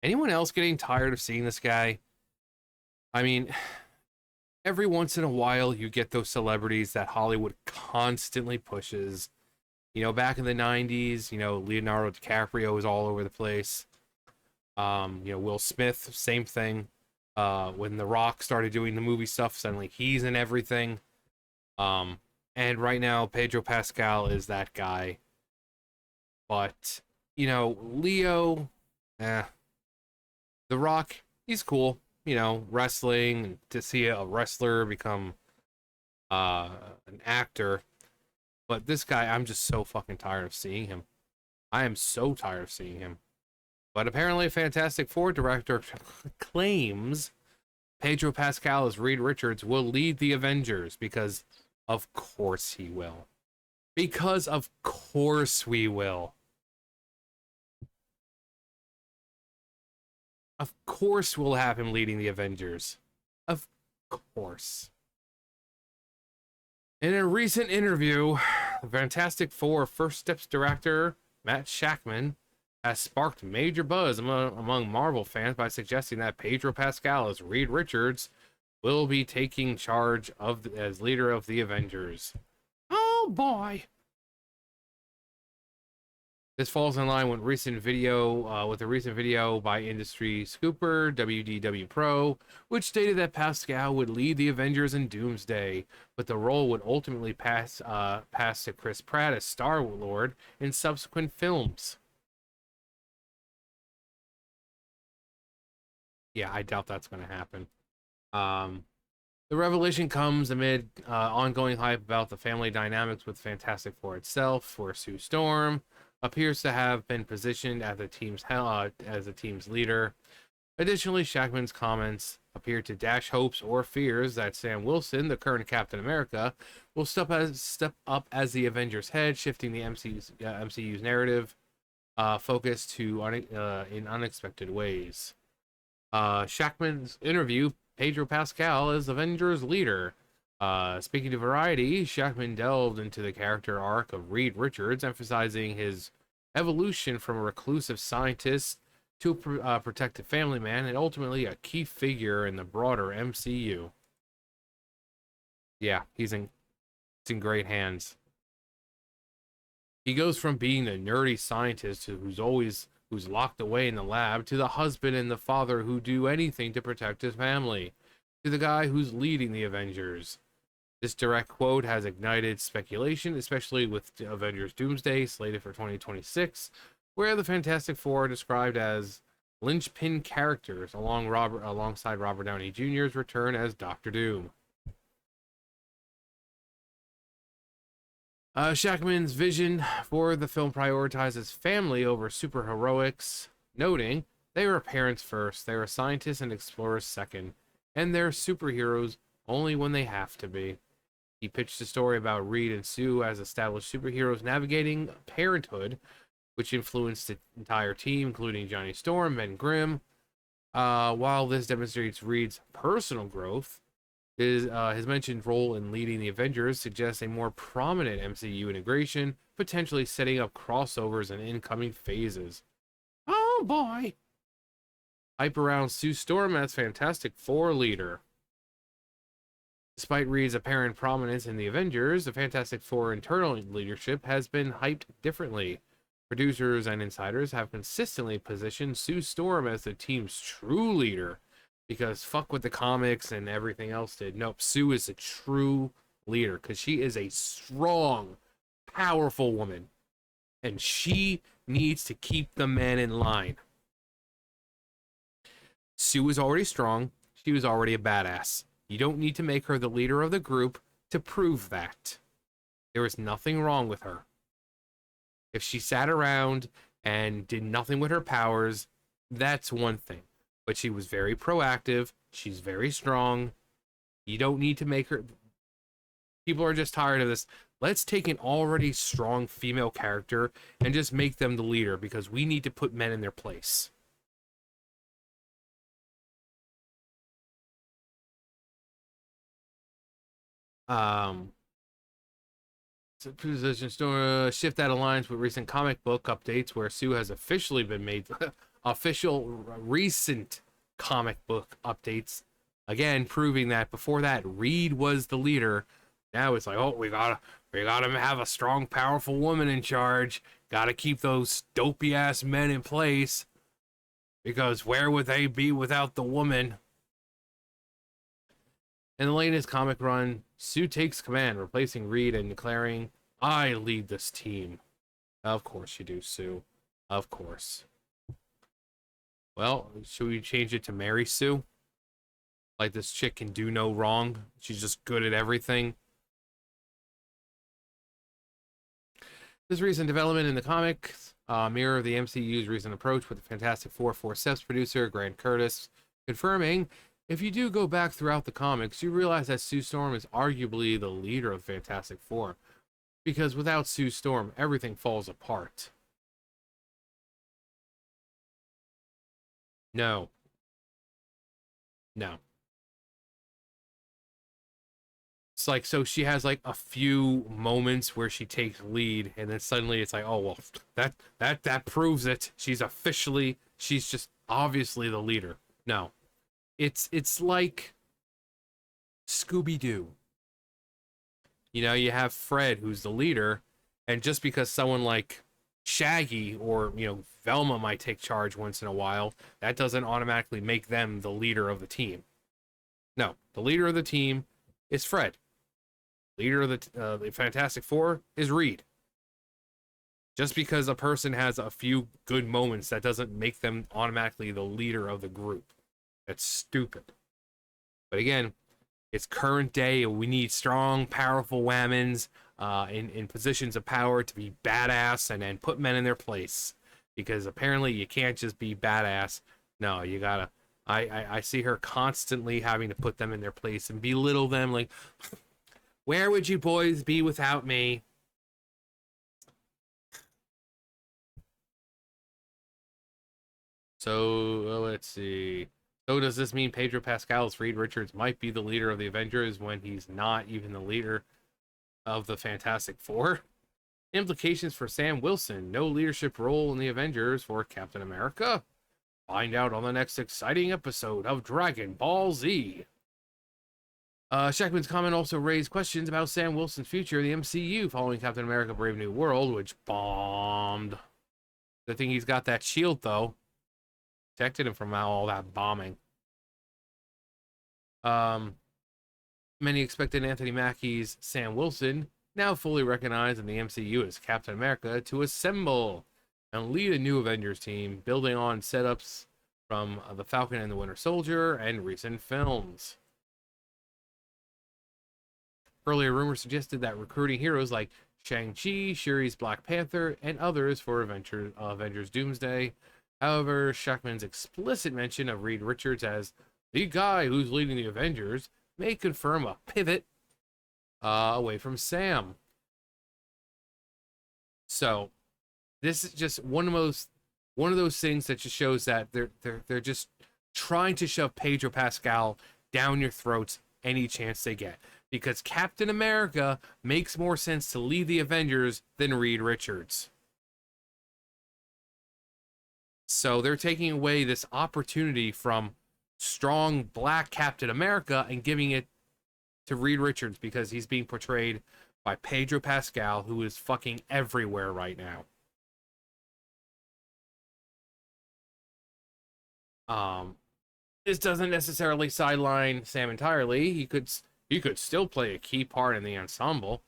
Anyone else getting tired of seeing this guy? I mean, every once in a while you get those celebrities that Hollywood constantly pushes. Back in the 90s, Leonardo DiCaprio was all over the place. Will Smith, same thing. When The Rock started doing the movie stuff, suddenly he's in everything. Um, and right now, Pedro Pascal is that guy. But, Leo, eh. The Rock, he's cool. Wrestling, to see a wrestler become uh, an actor. But this guy, I'm just so fucking tired of seeing him. I am so tired of seeing him. But apparently, Fantastic Four director claims Pedro Pascal as Reed Richards will lead the Avengers because, of course, he will. Because, of course, we will. Of course, we'll have him leading the Avengers. Of course. In a recent interview, the Fantastic Four First Steps director Matt Shakman has sparked major buzz among Marvel fans by suggesting that Pedro Pascal as Reed Richards will be taking charge as leader of the Avengers. Oh boy! This falls in line with a recent video by industry scooper WDW Pro, which stated that Pascal would lead the Avengers in Doomsday, but the role would ultimately pass to Chris Pratt as Star-Lord in subsequent films. Yeah, I doubt that's going to happen. Um, the revelation comes amid ongoing hype about the family dynamics with Fantastic Four itself, where Sue Storm appears to have been positioned as the team's leader. Additionally, Shackman's comments appear to dash hopes or fears that Sam Wilson, the current Captain America, will step up as the Avengers head, shifting the MCU's narrative focus to in unexpected ways. Shackman's interview Pedro Pascal as Avengers leader. Speaking to Variety, Shackman delved into the character arc of Reed Richards, emphasizing his evolution from a reclusive scientist to a protective family man and ultimately a key figure in the broader MCU. Yeah, it's in great hands. He goes from being the nerdy scientist who's locked away in the lab to the husband and the father who do anything to protect his family, to the guy who's leading the Avengers. This direct quote has ignited speculation, especially with Avengers Doomsday slated for 2026, where the Fantastic Four are described as linchpin characters alongside Robert Downey Jr.'s return as Doctor Doom. Shackman's vision for the film prioritizes family over superheroics, noting they were parents first, they were scientists and explorers second, and they're superheroes only when they have to be. He pitched a story about Reed and Sue as established superheroes navigating parenthood, which influenced the entire team, including Johnny Storm, Ben Grimm. While this demonstrates Reed's personal growth, his mentioned role in leading the Avengers suggests a more prominent MCU integration, potentially setting up crossovers and incoming phases. Oh boy! Hype around Sue Storm as Fantastic Four leader. Despite Reed's apparent prominence in the Avengers, the Fantastic Four internal leadership has been hyped differently. Producers and insiders have consistently positioned Sue Storm as the team's true leader, because fuck what the comics and everything else did. Nope, Sue is a true leader because she is a strong, powerful woman, and she needs to keep the men in line. Sue is already strong. She was already a badass. You don't need to make her the leader of the group to prove that. There is nothing wrong with her. If she sat around and did nothing with her powers, that's one thing. But she was very proactive. She's very strong. You don't need to make her. People are just tired of this. Let's take an already strong female character and just make them the leader because we need to put men in their place. Um, Position store shift that aligns with recent comic book updates where Sue has officially been made official recent comic book updates, again proving that before that Reed was the leader. Now it's like, oh, we gotta have a strong, powerful woman in charge. Gotta keep those dopey ass men in place, because where would they be without the woman? In the latest comic run, Sue takes command, replacing Reed and declaring, "I lead this team." Of course you do, Sue. Of course. Well, should we change it to Mary Sue? Like this chick can do no wrong. She's just good at everything. This recent development in the comics mirror the MCU's recent approach with the Fantastic Four Steps producer Grant Curtis, confirming, if you do go back throughout the comics, you realize that Sue Storm is arguably the leader of the Fantastic Four, because without Sue Storm, everything falls apart. No. No. It's like, so she has like a few moments where she takes lead, and then suddenly it's like, oh well, that proves it. She's just obviously the leader. No. It's like Scooby-Doo. You know, you have Fred who's the leader, and just because someone like Shaggy or, Velma might take charge once in a while, that doesn't automatically make them the leader of the team. No, the leader of the team is Fred. Leader of the Fantastic Four is Reed. Just because a person has a few good moments, that doesn't make them automatically the leader of the group. That's stupid. But again, it's current day. We need strong, powerful women in positions of power to be badass and then put men in their place. Because apparently you can't just be badass. No, you gotta. I see her constantly having to put them in their place and belittle them. Like, where would you boys be without me? So let's see. So does this mean Pedro Pascal's Reed Richards might be the leader of the Avengers when he's not even the leader of the Fantastic Four? Implications for Sam Wilson. No leadership role in the Avengers for Captain America? Find out on the next exciting episode of Dragon Ball Z. Shackman's comment also raised questions about Sam Wilson's future in the MCU following Captain America Brave New World, which bombed. Good thing he's got that shield, though. Protected him from all that bombing. Many expected Anthony Mackie's Sam Wilson, now fully recognized in the MCU as Captain America, to assemble and lead a new Avengers team, building on setups from The Falcon and the Winter Soldier and recent films. Earlier rumors suggested that recruiting heroes like Shang-Chi, Shuri's Black Panther, and others for Avengers Doomsday. However, Shackman's explicit mention of Reed Richards as the guy who's leading the Avengers may confirm a pivot away from Sam. So, this is just one of those things that just shows that they're just trying to shove Pedro Pascal down your throats any chance they get. Because Captain America makes more sense to lead the Avengers than Reed Richards. So they're taking away this opportunity from strong black Captain America and giving it to Reed Richards because he's being portrayed by Pedro Pascal, who is fucking everywhere right now. This doesn't necessarily sideline Sam entirely. He could still play a key part in the ensemble,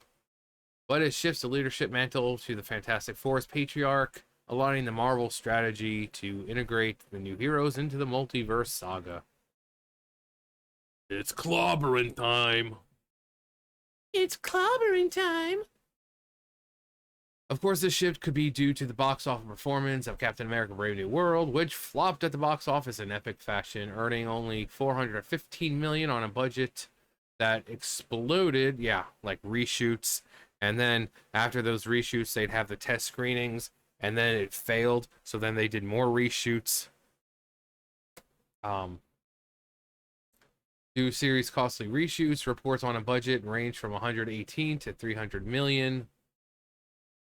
but it shifts the leadership mantle to the Fantastic Four's patriarch, aligning the Marvel strategy to integrate the new heroes into the multiverse saga. It's clobbering time. It's clobbering time. Of course, this shift could be due to the box office performance of Captain America Brave New World, which flopped at the box office in epic fashion, earning only $415 million on a budget that exploded, like reshoots. And then after those reshoots, they'd have the test screenings, and then it failed, so then they did more reshoots. Do series costly reshoots, reports on a budget range from 118 to 300 million.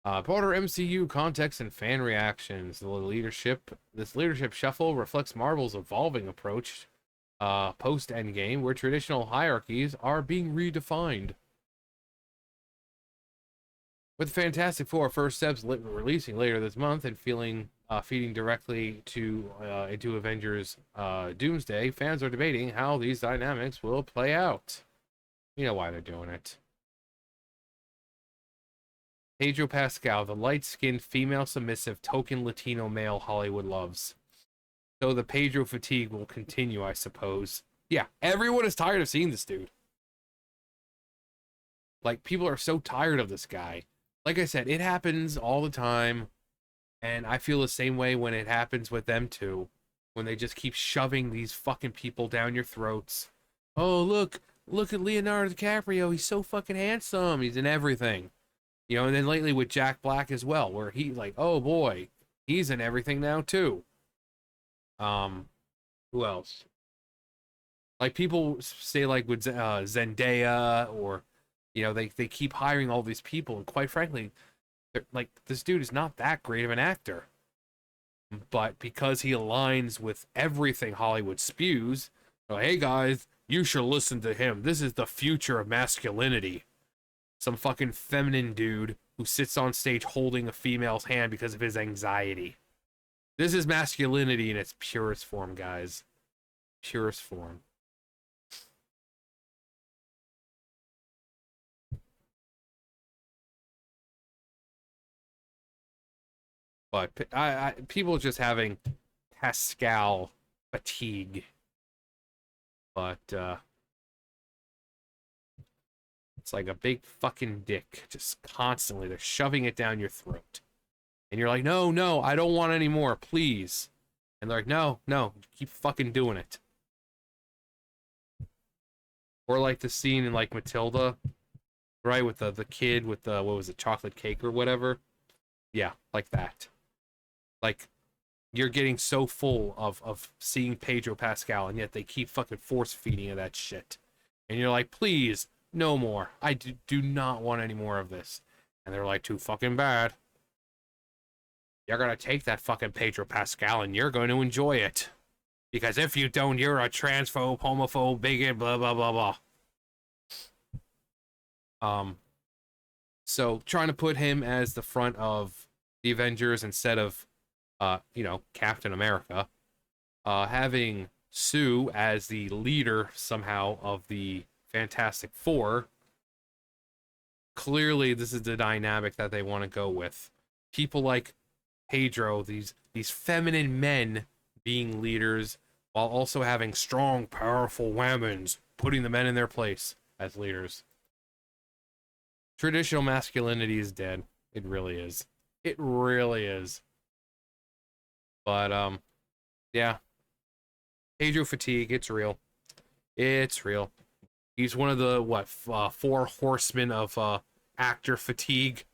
Broader MCU context and fan reactions. This leadership shuffle reflects Marvel's evolving approach post Endgame, where traditional hierarchies are being redefined. With Fantastic Four first steps releasing later this month and feeding directly to into Avengers Doomsday, fans are debating how these dynamics will play out. You know why they're doing it. Pedro Pascal, the light-skinned, female submissive, token Latino male Hollywood loves. So the Pedro fatigue will continue, I suppose. Yeah, everyone is tired of seeing this dude. Like, people are so tired of this guy. Like I said, it happens all the time, and I feel the same way when it happens with them too. When they just keep shoving these fucking people down your throats. Oh, look at Leonardo DiCaprio. He's so fucking handsome. He's in everything. You know, and then lately with Jack Black as well, where he's like, oh boy, he's in everything now too. Who else? Like people say, like with Zendaya, or you know, they keep hiring all these people, and quite frankly, they're like, this dude is not that great of an actor. But because he aligns with everything Hollywood spews, oh, hey guys, you should listen to him. This is the future of masculinity. Some fucking feminine dude who sits on stage holding a female's hand because of his anxiety. This is masculinity in its purest form, guys. Purest form. But people just having Pascal fatigue. But it's like a big fucking dick, just constantly. They're shoving it down your throat. And you're like, no, I don't want any more, please. And they're like, no, keep fucking doing it. Or like the scene in like Matilda, right, with the kid with the, what was it, chocolate cake or whatever. Yeah, like that. Like, you're getting so full of seeing Pedro Pascal, and yet they keep fucking force feeding you that shit. And you're like, please, no more. I do not want any more of this. And they're like, too fucking bad. You're gonna take that fucking Pedro Pascal and you're going to enjoy it. Because if you don't, you're a transphobe, homophobe, bigot, blah, blah, blah, blah. So trying to put him as the front of the Avengers instead of, you know, Captain America. Having Sue as the leader somehow of the Fantastic Four. Clearly, this is the dynamic that they want to go with. People like Pedro, these feminine men being leaders, while also having strong, powerful women, putting the men in their place as leaders. Traditional masculinity is dead. It really is. It really is. But yeah, Pedro fatigue. It's real. It's real. He's one of the four horsemen of actor fatigue.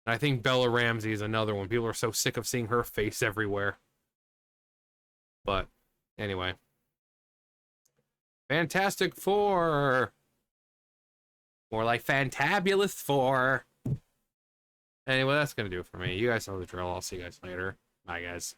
And I think Bella Ramsey is another one. People are so sick of seeing her face everywhere. But anyway, Fantastic Four. More like Fantabulous Four. Anyway, that's gonna do it for me. You guys know the drill. I'll see you guys later. Bye, guys.